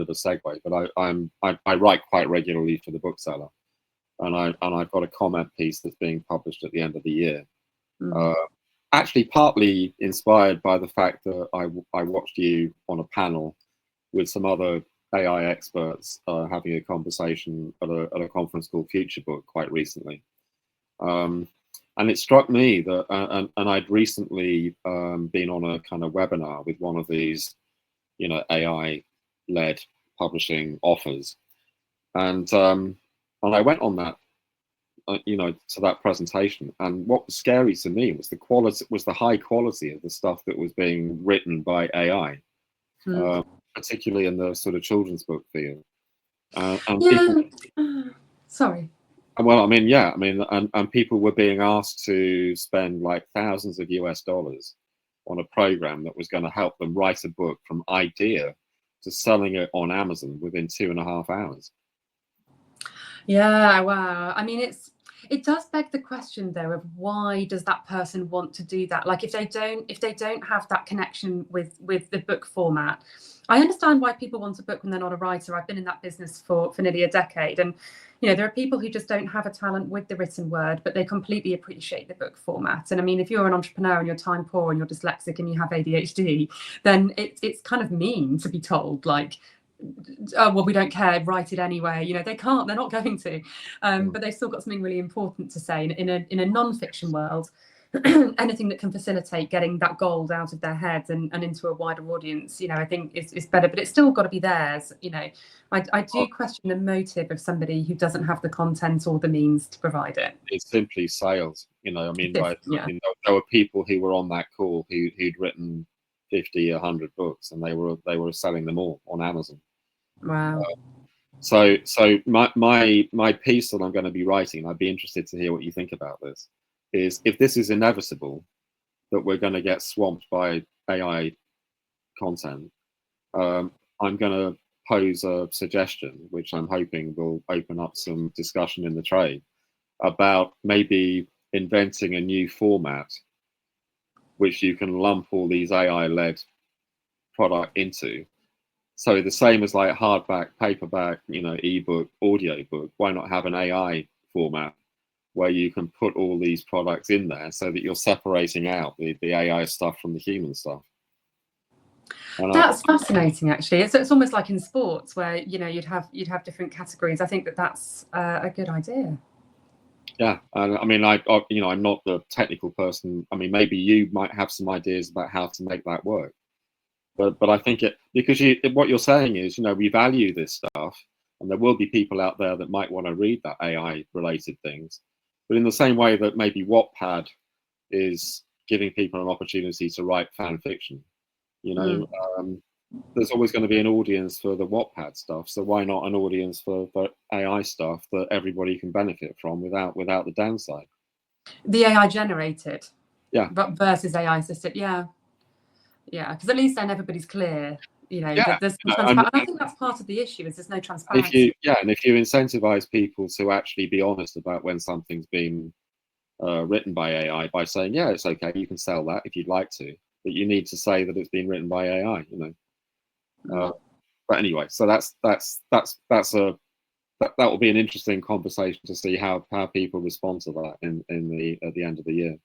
of a segue, but I write quite regularly for the bookseller, and I've got a comment piece that's being published at the end of the year. Actually, partly inspired by the fact that I watched you on a panel with some other AI experts having a conversation at a conference called Future Book quite recently. And it struck me that, and I'd recently been on a kind of webinar with one of these, AI-led publishing offers, and I went on that, to that presentation. And what was scary to me was the high quality of the stuff that was being written by AI, particularly in the sort of children's book field. Sorry. Well, and people were being asked to spend like thousands of US dollars on a program that was going to help them write a book from idea to selling it on Amazon within 2.5 hours. Yeah, wow. I mean, it does beg the question though of why does that person want to do that? Like if they don't have that connection with the book format. I understand why people want a book when they're not a writer. I've been in that business for nearly a decade, and there are people who just don't have a talent with the written word, but they completely appreciate the book format. And I mean, if you're an entrepreneur and you're time poor and you're dyslexic and you have ADHD, then it's kind of mean to be told like, oh well, we don't care, write it anyway. They can't, they're not going to, but they've still got something really important to say in a non-fiction world. Anything that can facilitate getting that gold out of their heads and into a wider audience, I think is better, but it's still got to be theirs. I do question the motive of somebody who doesn't have the content or the means to provide it. It's simply sales. There were people who were on that call who'd written 50, 100 books, and they were selling them all on Amazon. Wow. So my piece that I'm going to be writing, I'd be interested to hear what you think about this, is if this is inevitable, that we're going to get swamped by AI content, I'm going to pose a suggestion, which I'm hoping will open up some discussion in the trade, about maybe inventing a new format which you can lump all these AI-led product into. So the same as like hardback, paperback, ebook, audiobook, why not have an AI format where you can put all these products in there so that you're separating out the AI stuff from the human stuff? That's fascinating, actually. It's almost like in sports where you'd have different categories. I think that's a good idea. Yeah, I mean, I'm not the technical person. I mean, maybe you might have some ideas about how to make that work. But I think because what you're saying is, we value this stuff, and there will be people out there that might want to read that AI-related things. But in the same way that maybe Wattpad is giving people an opportunity to write fan fiction, there's always going to be an audience for the Wattpad stuff. So why not an audience for AI stuff that everybody can benefit from without the downside? The AI generated, yeah, but versus AI assisted, yeah, because at least then everybody's clear. There's and I think that's part of the issue is there's no transparency. If you incentivize people to actually be honest about when something's been written by AI by saying, yeah, it's okay, you can sell that if you'd like to, but you need to say that it's been written by AI. But anyway, so that will be an interesting conversation to see how people respond to that at the end of the year.